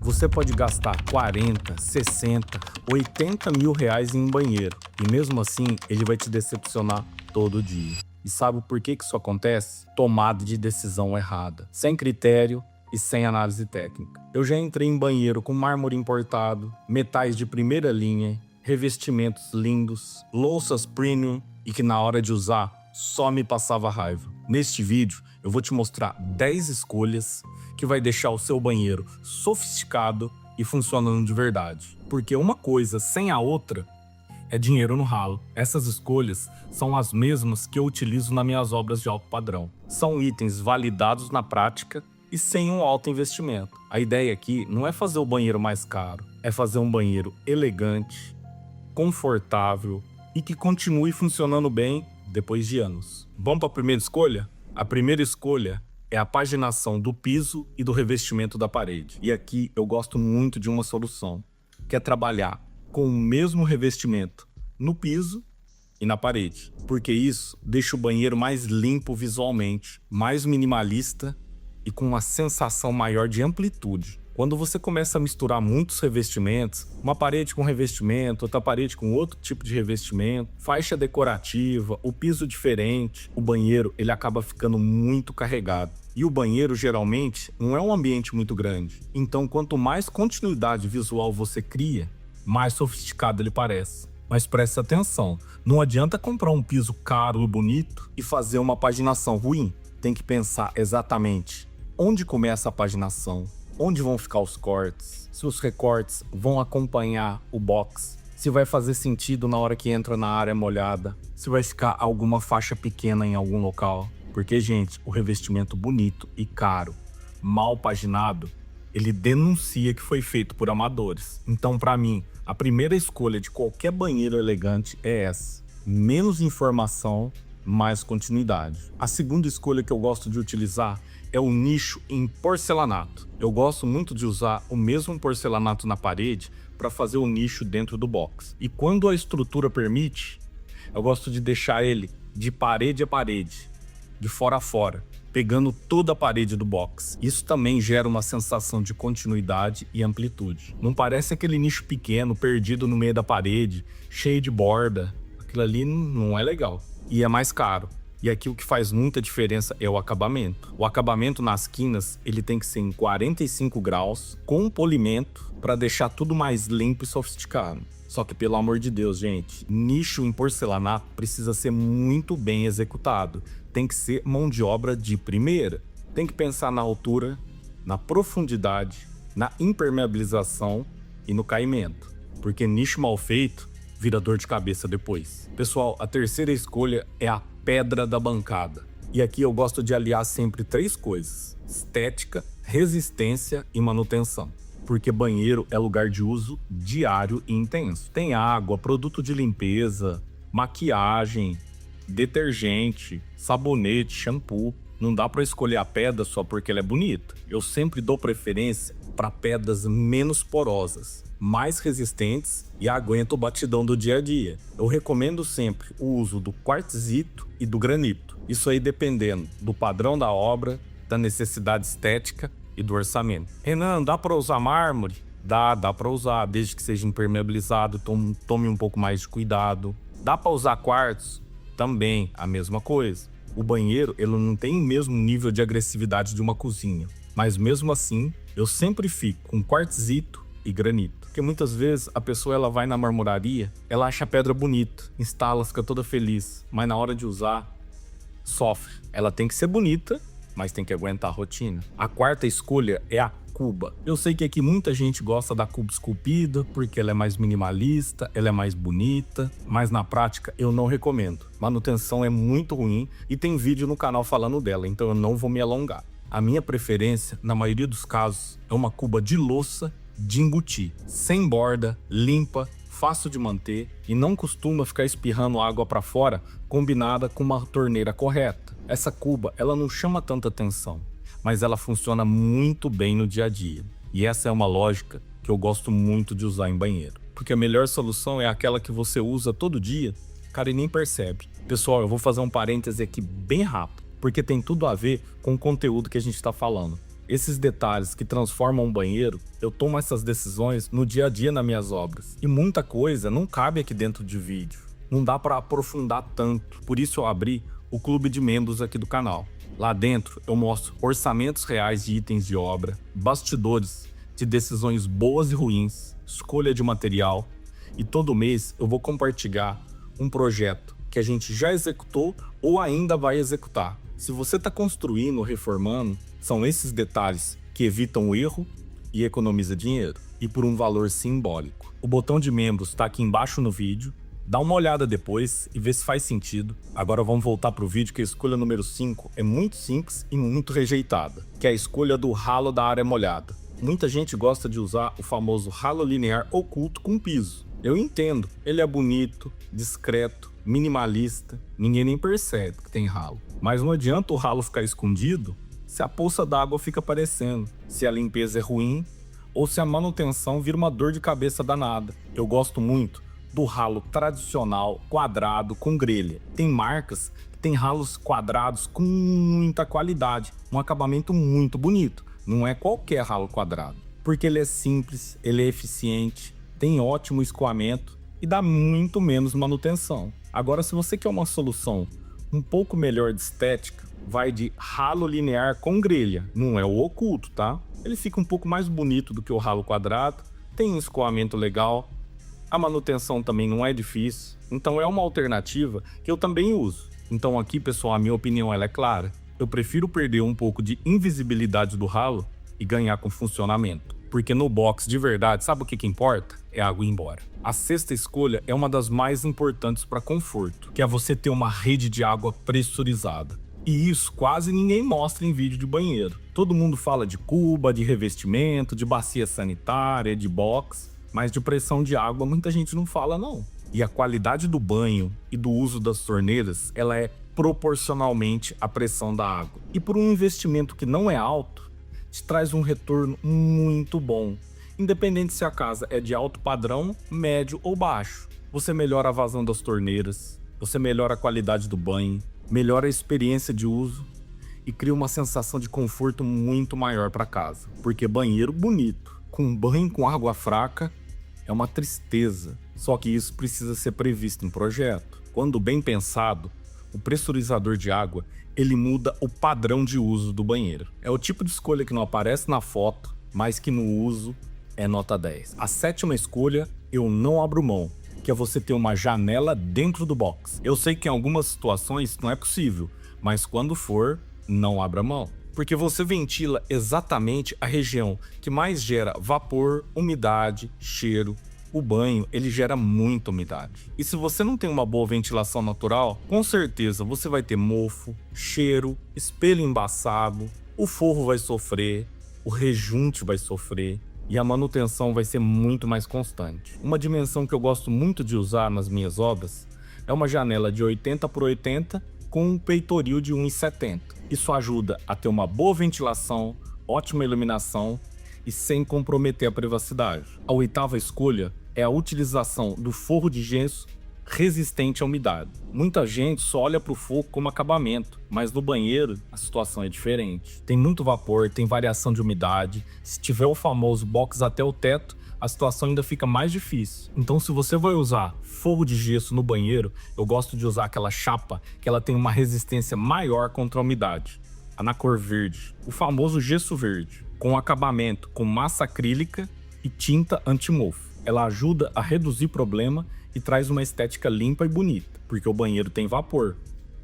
Você pode gastar 40, 60, 80 mil reais em um banheiro e mesmo assim ele vai te decepcionar todo dia. E sabe por que isso acontece? Tomada de decisão errada, sem critério e sem análise técnica. Eu já entrei em banheiro com mármore importado, metais de primeira linha, revestimentos lindos, louças premium e que na hora de usar só me passava raiva. Neste vídeo eu vou te mostrar 10 escolhas que vai deixar o seu banheiro sofisticado e funcionando de verdade. Porque uma coisa sem a outra é dinheiro no ralo. Essas escolhas são as mesmas que eu utilizo nas minhas obras de alto padrão. São itens validados na prática e sem um alto investimento. A ideia aqui não é fazer o banheiro mais caro, é fazer um banheiro elegante, confortável e que continue funcionando bem depois de anos. Vamos para a primeira escolha? A primeira escolha é a paginação do piso e do revestimento da parede. E aqui eu gosto muito de uma solução, que é trabalhar com o mesmo revestimento no piso e na parede. Porque isso deixa o banheiro mais limpo visualmente, mais minimalista e com uma sensação maior de amplitude. Quando você começa a misturar muitos revestimentos, uma parede com revestimento, outra parede com outro tipo de revestimento, faixa decorativa, o piso diferente, o banheiro ele acaba ficando muito carregado. E o banheiro geralmente não é um ambiente muito grande. Então quanto mais continuidade visual você cria, mais sofisticado ele parece. Mas preste atenção, não adianta comprar um piso caro e bonito e fazer uma paginação ruim. Tem que pensar exatamente onde começa a paginação, onde vão ficar os cortes, se os recortes vão acompanhar o box, se vai fazer sentido na hora que entra na área molhada, se vai ficar alguma faixa pequena em algum local. Porque, gente, o revestimento bonito e caro, mal paginado, ele denuncia que foi feito por amadores. Então, para mim, a primeira escolha de qualquer banheiro elegante é essa. Menos informação, mais continuidade. A segunda escolha que eu gosto de utilizar é o nicho em porcelanato. Eu gosto muito de usar o mesmo porcelanato na parede para fazer o nicho dentro do box. E quando a estrutura permite, eu gosto de deixar ele de parede a parede, de fora a fora, pegando toda a parede do box. Isso também gera uma sensação de continuidade e amplitude. Não parece aquele nicho pequeno, perdido no meio da parede, cheio de borda. Aquilo ali não é legal. E é mais caro. E aqui o que faz muita diferença é o acabamento. O acabamento nas quinas, ele tem que ser em 45 graus, com polimento, para deixar tudo mais limpo e sofisticado. Só que, pelo amor de Deus, gente, nicho em porcelanato precisa ser muito bem executado. Tem que ser mão de obra de primeira. Tem que pensar na altura, na profundidade, na impermeabilização e no caimento. Porque nicho mal feito vira dor de cabeça depois. Pessoal, a terceira escolha é a pedra da bancada. E aqui eu gosto de aliar sempre 3 coisas: estética, resistência e manutenção. Porque banheiro é lugar de uso diário e intenso. Tem água, produto de limpeza, maquiagem, detergente, sabonete, shampoo. Não dá para escolher a pedra só porque ela é bonita. Eu sempre dou preferência para pedras menos porosas, mais resistentes e aguentam o batidão do dia a dia. Eu recomendo sempre o uso do quartzito e do granito. Isso aí dependendo do padrão da obra, da necessidade estética e do orçamento. Renan, dá para usar mármore? Dá para usar, desde que seja impermeabilizado, tome um pouco mais de cuidado. Dá para usar quartzo? Também, a mesma coisa. O banheiro, ele não tem o mesmo nível de agressividade de uma cozinha, mas mesmo assim, eu sempre fico com quartzito e granito. Porque muitas vezes a pessoa ela vai na marmoraria, ela acha a pedra bonita, instala, fica toda feliz, mas na hora de usar, sofre. Ela tem que ser bonita, mas tem que aguentar a rotina. A quarta escolha é a cuba. Eu sei que aqui muita gente gosta da cuba esculpida porque ela é mais minimalista, ela é mais bonita, mas na prática eu não recomendo. Manutenção é muito ruim e tem vídeo no canal falando dela, então eu não vou me alongar. A minha preferência, na maioria dos casos, é uma cuba de louça de embutir, sem borda, limpa, fácil de manter e não costuma ficar espirrando água para fora, combinada com uma torneira correta. Essa cuba, ela não chama tanta atenção, mas ela funciona muito bem no dia a dia. E essa é uma lógica que eu gosto muito de usar em banheiro. Porque a melhor solução é aquela que você usa todo dia, cara, e nem percebe. Pessoal, eu vou fazer um parêntese aqui bem rápido, porque tem tudo a ver com o conteúdo que a gente está falando. Esses detalhes que transformam um banheiro, eu tomo essas decisões no dia a dia nas minhas obras. E muita coisa não cabe aqui dentro de vídeo. Não dá para aprofundar tanto. Por isso eu abri o clube de membros aqui do canal. Lá dentro eu mostro orçamentos reais de itens de obra, bastidores de decisões boas e ruins, escolha de material, e todo mês eu vou compartilhar um projeto que a gente já executou ou ainda vai executar. Se você está construindo ou reformando, são esses detalhes que evitam o erro e economiza dinheiro, e por um valor simbólico. O botão de membros está aqui embaixo no vídeo. Dá uma olhada depois e vê se faz sentido. Agora vamos voltar para o vídeo, que a escolha número 5 é muito simples e muito rejeitada, que é a escolha do ralo da área molhada. Muita gente gosta de usar o famoso ralo linear oculto com piso. Eu entendo, ele é bonito, discreto, minimalista, ninguém nem percebe que tem ralo. Mas não adianta o ralo ficar escondido se a poça d'água fica aparecendo, se a limpeza é ruim ou se a manutenção vira uma dor de cabeça danada. Eu gosto muito do ralo tradicional, quadrado, com grelha. Tem marcas que tem ralos quadrados com muita qualidade, um acabamento muito bonito. Não é qualquer ralo quadrado, porque ele é simples, ele é eficiente, tem ótimo escoamento e dá muito menos manutenção. Agora, se você quer uma solução um pouco melhor de estética, vai de ralo linear com grelha. Não é o oculto, tá? Ele fica um pouco mais bonito do que o ralo quadrado, tem um escoamento legal, a manutenção também não é difícil, então é uma alternativa que eu também uso. Então aqui, pessoal, a minha opinião ela é clara. Eu prefiro perder um pouco de invisibilidade do ralo e ganhar com funcionamento. Porque no box, de verdade, sabe o que importa? É a água ir embora. A sexta escolha é uma das mais importantes para conforto, que é você ter uma rede de água pressurizada. E isso quase ninguém mostra em vídeo de banheiro. Todo mundo fala de cuba, de revestimento, de bacia sanitária, de box, mas de pressão de água muita gente não fala não. E a qualidade do banho e do uso das torneiras, ela é proporcionalmente à pressão da água. E por um investimento que não é alto, te traz um retorno muito bom. Independente se a casa é de alto padrão, médio ou baixo. Você melhora a vazão das torneiras, você melhora a qualidade do banho, melhora a experiência de uso e cria uma sensação de conforto muito maior para casa. Porque banheiro bonito, com banho com água fraca, é uma tristeza. Só que isso precisa ser previsto em projeto. Quando bem pensado, o pressurizador de água, ele muda o padrão de uso do banheiro. É o tipo de escolha que não aparece na foto, mas que no uso é nota 10. A sétima escolha, eu não abro mão, que é você ter uma janela dentro do box. Eu sei que em algumas situações não é possível, mas quando for, não abra mão. Porque você ventila exatamente a região que mais gera vapor, umidade, cheiro. O banho, ele gera muita umidade. E se você não tem uma boa ventilação natural, com certeza você vai ter mofo, cheiro, espelho embaçado, o forro vai sofrer, o rejunte vai sofrer e a manutenção vai ser muito mais constante. Uma dimensão que eu gosto muito de usar nas minhas obras é uma janela de 80 por 80 com um peitoril de 1,70. Isso ajuda a ter uma boa ventilação, ótima iluminação e sem comprometer a privacidade. A oitava escolha é a utilização do forro de gesso resistente à umidade. Muita gente só olha para o forro como acabamento, mas no banheiro a situação é diferente. Tem muito vapor, tem variação de umidade. Se tiver o famoso box até o teto, a situação ainda fica mais difícil. Então, se você vai usar forro de gesso no banheiro, eu gosto de usar aquela chapa que ela tem uma resistência maior contra a umidade. Na cor verde, o famoso gesso verde, com acabamento com massa acrílica e tinta anti-mofo. Ela ajuda a reduzir problema e traz uma estética limpa e bonita, porque o banheiro tem vapor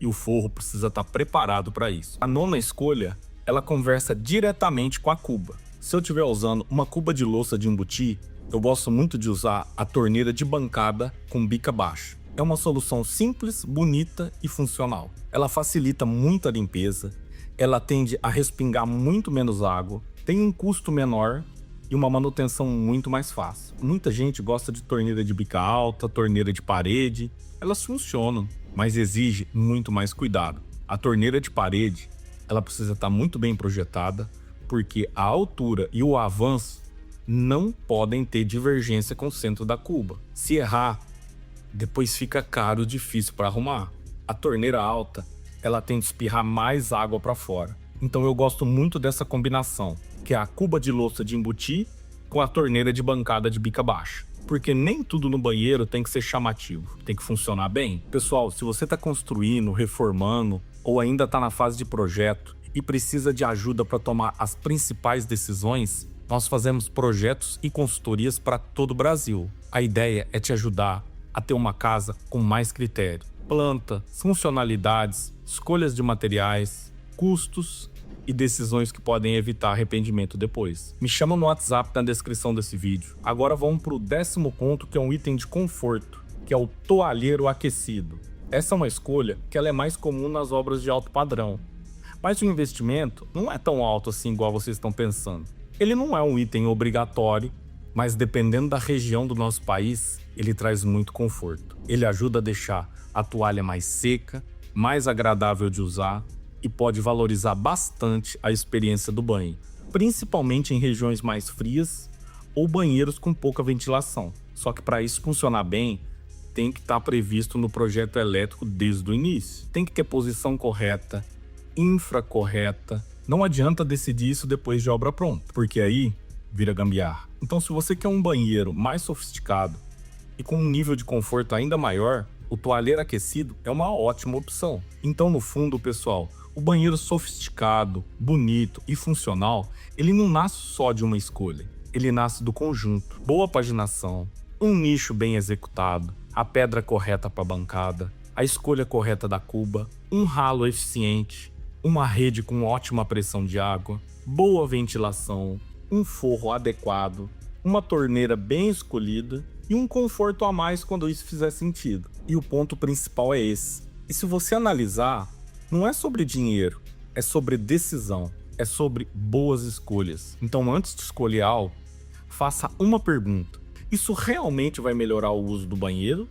e o forro precisa estar preparado para isso. A nona escolha, ela conversa diretamente com a cuba. Se eu estiver usando uma cuba de louça de embutir, eu gosto muito de usar a torneira de bancada com bica baixa. É uma solução simples, bonita e funcional. Ela facilita muito a limpeza, ela tende a respingar muito menos água, tem um custo menor e uma manutenção muito mais fácil. Muita gente gosta de torneira de bica alta, torneira de parede. Elas funcionam, mas exige muito mais cuidado. A torneira de parede, ela precisa estar muito bem projetada, porque a altura e o avanço não podem ter divergência com o centro da cuba. Se errar, depois fica caro e difícil para arrumar. A torneira alta, ela tende a espirrar mais água para fora. Então eu gosto muito dessa combinação, que é a cuba de louça de embutir com a torneira de bancada de bica baixa. Porque nem tudo no banheiro tem que ser chamativo, tem que funcionar bem. Pessoal, se você está construindo, reformando ou ainda está na fase de projeto e precisa de ajuda para tomar as principais decisões, nós fazemos projetos e consultorias para todo o Brasil. A ideia é te ajudar a ter uma casa com mais critério. Planta, funcionalidades, escolhas de materiais, custos e decisões que podem evitar arrependimento depois. Me chama no WhatsApp na descrição desse vídeo. Agora vamos para o 10º ponto, que é um item de conforto, que é o toalheiro aquecido. Essa é uma escolha que ela é mais comum nas obras de alto padrão, mas o investimento não é tão alto assim igual vocês estão pensando. Ele não é um item obrigatório, mas dependendo da região do nosso país, ele traz muito conforto. Ele ajuda a deixar a toalha mais seca, mais agradável de usar e pode valorizar bastante a experiência do banho, principalmente em regiões mais frias ou banheiros com pouca ventilação. Só que para isso funcionar bem, tem que estar previsto no projeto elétrico desde o início. Tem que ter posição correta, infra correta. Não adianta decidir isso depois de obra pronta, porque aí vira gambiarra. Então, se você quer um banheiro mais sofisticado e com um nível de conforto ainda maior, o toalheiro aquecido é uma ótima opção. Então, no fundo, pessoal, o banheiro sofisticado, bonito e funcional, ele não nasce só de uma escolha. Ele nasce do conjunto. Boa paginação, um nicho bem executado, a pedra correta para a bancada, a escolha correta da cuba, um ralo eficiente, uma rede com ótima pressão de água, boa ventilação, um forro adequado, uma torneira bem escolhida e um conforto a mais quando isso fizer sentido. E o ponto principal é esse. E se você analisar, não é sobre dinheiro, é sobre decisão, é sobre boas escolhas. Então, antes de escolher algo, faça uma pergunta: isso realmente vai melhorar o uso do banheiro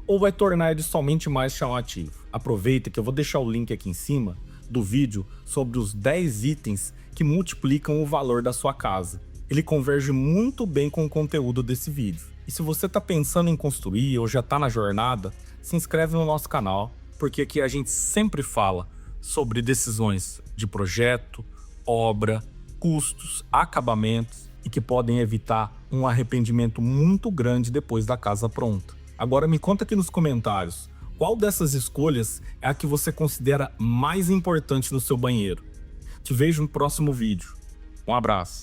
ou vai tornar ele somente mais chamativo? Aproveita que eu vou deixar o link aqui em cima do vídeo sobre os 10 itens que multiplicam o valor da sua casa. Ele converge muito bem com o conteúdo desse vídeo. E se você está pensando em construir ou já está na jornada, se inscreve no nosso canal, porque aqui a gente sempre fala sobre decisões de projeto, obra, custos, acabamentos e que podem evitar um arrependimento muito grande depois da casa pronta. Agora me conta aqui nos comentários, qual dessas escolhas é a que você considera mais importante no seu banheiro? Te vejo no próximo vídeo. Um abraço.